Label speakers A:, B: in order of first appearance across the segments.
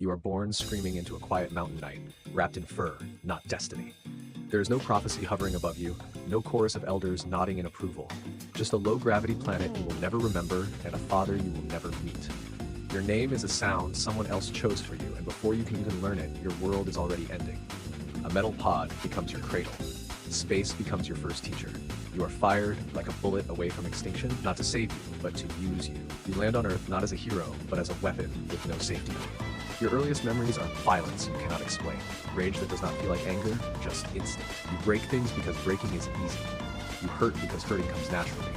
A: You are born screaming into a quiet mountain night, wrapped in fur, not destiny. There is no prophecy hovering above you, no chorus of elders nodding in approval. Just a low-gravity planet you will never remember and a father you will never meet. Your name is a sound someone else chose for you, and before you can even learn it, your world is already ending. A metal pod becomes your cradle. Space becomes your first teacher. You are fired like a bullet away from extinction, not to save you, but to use you. You land on Earth not as a hero, but as a weapon with no safety net. Your earliest memories are violence you cannot explain. Rage that does not feel like anger, just instinct. You break things because breaking is easy. You hurt because hurting comes naturally.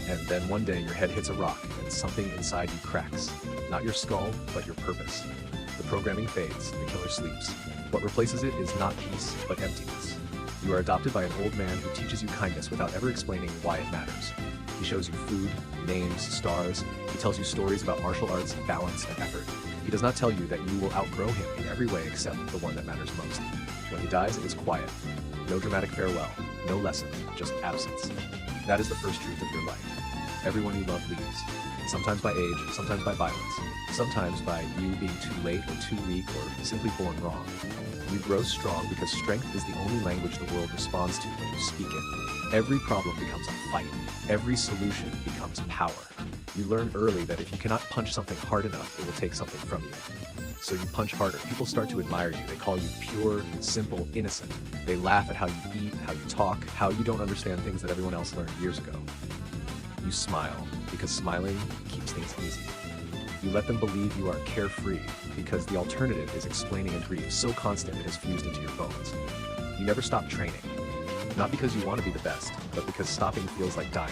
A: And then one day your head hits a rock and something inside you cracks. Not your skull, but your purpose. The programming fades, the killer sleeps. What replaces it is not peace, but emptiness. You are adopted by an old man who teaches you kindness without ever explaining why it matters. He shows you food, names, stars. He tells you stories about martial arts, balance, and effort. He does not tell you that you will outgrow him in every way except the one that matters most. When he dies, it is quiet. No dramatic farewell, no lesson, just absence. That is the first truth of your life. Everyone you love leaves. Sometimes by age, sometimes by violence. Sometimes by you being too late or too weak or simply born wrong. You grow strong because strength is the only language the world responds to when you speak it. Every problem becomes a fight. Every solution becomes power. You learn early that if you cannot punch something hard enough, it will take something from you. So you punch harder. People start to admire you. They call you pure, simple, innocent. They laugh at how you eat, how you talk, how you don't understand things that everyone else learned years ago. You smile, because smiling keeps things easy. You let them believe you are carefree, because the alternative is explaining a grief so constant it has fused into your bones. You never stop training. Not because you want to be the best, but because stopping feels like dying.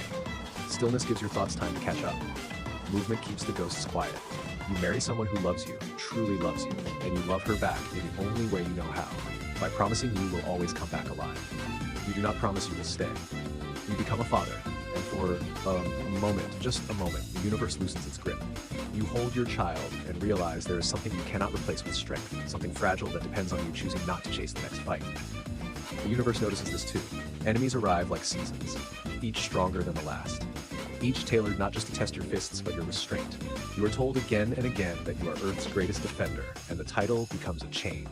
A: Stillness gives your thoughts time to catch up. Movement keeps the ghosts quiet. You marry someone who loves you, truly loves you, and you love her back in the only way you know how, by promising you will always come back alive. You do not promise you will stay. You become a father, and for a moment, just a moment, the universe loosens its grip. You hold your child and realize there is something you cannot replace with strength, something fragile that depends on you choosing not to chase the next fight. The universe notices this too. Enemies arrive like seasons, each stronger than the last. Each tailored not just to test your fists, but your restraint. You are told again and again that you are Earth's greatest defender, and the title becomes a chain.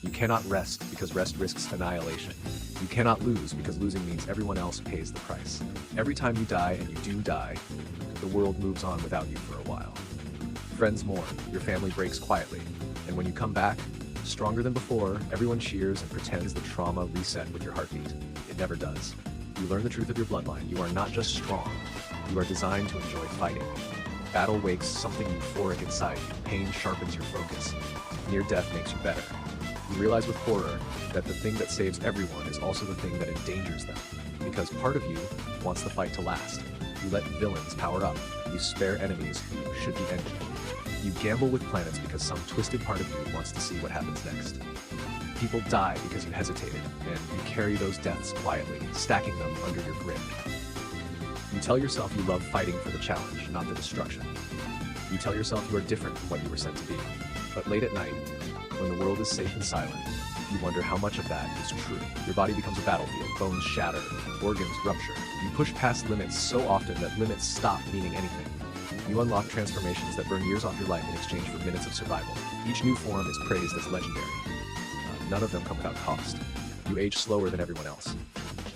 A: You cannot rest because rest risks annihilation. You cannot lose because losing means everyone else pays the price. Every time you die, and you do die, the world moves on without you for a while. Friends mourn, your family breaks quietly, and when you come back, stronger than before, everyone cheers and pretends the trauma reset with your heartbeat. It never does. You learn the truth of your bloodline. You are not just strong. You are designed to enjoy fighting. Battle wakes something euphoric inside you. Pain sharpens your focus. Near death makes you better. You realize with horror that the thing that saves everyone is also the thing that endangers them. Because part of you wants the fight to last. You let villains power up. You spare enemies who should be ended. You gamble with planets because some twisted part of you wants to see what happens next. People die because you hesitated, and you carry those deaths quietly, stacking them under your grin. You tell yourself you love fighting for the challenge, not the destruction. You tell yourself you are different from what you were sent to be. But late at night, when the world is safe and silent, you wonder how much of that is true. Your body becomes a battlefield, bones shatter, organs rupture. You push past limits so often that limits stop meaning anything. You unlock transformations that burn years off your life in exchange for minutes of survival. Each new form is praised as legendary. None of them come without cost. You age slower than everyone else.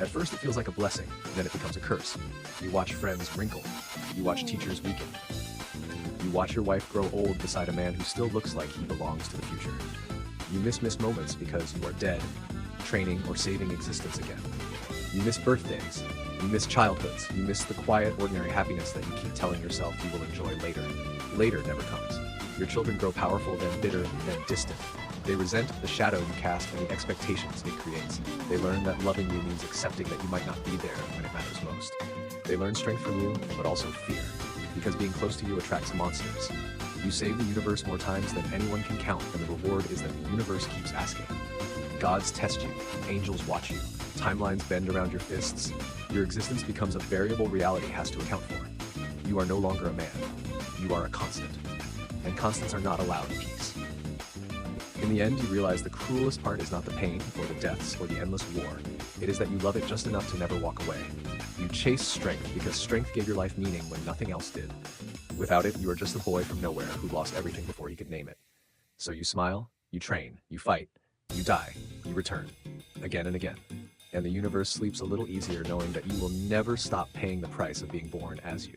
A: At first it feels like a blessing, then it becomes a curse. You watch friends wrinkle. You watch teachers weaken. You watch your wife grow old beside a man who still looks like he belongs to the future. You miss moments because you are dead, training or saving existence again. You miss birthdays. You miss childhoods. You miss the quiet, ordinary happiness that you keep telling yourself you will enjoy later. Later never comes. Your children grow powerful, then bitter, then distant. They resent the shadow you cast and the expectations it creates. They learn that loving you means accepting that you might not be there when it matters most. They learn strength from you, but also fear, because being close to you attracts monsters. You save the universe more times than anyone can count, and the reward is that the universe keeps asking. Gods test you, angels watch you, timelines bend around your fists. Your existence becomes a variable reality has to account for. You are no longer a man. You are a constant. And constants are not allowed in peace. In the end, you realize the cruelest part is not the pain, or the deaths, or the endless war. It is that you love it just enough to never walk away. You chase strength because strength gave your life meaning when nothing else did. Without it, you are just a boy from nowhere who lost everything before he could name it. So you smile, you train, you fight, you die, you return, again and again. And the universe sleeps a little easier knowing that you will never stop paying the price of being born as you.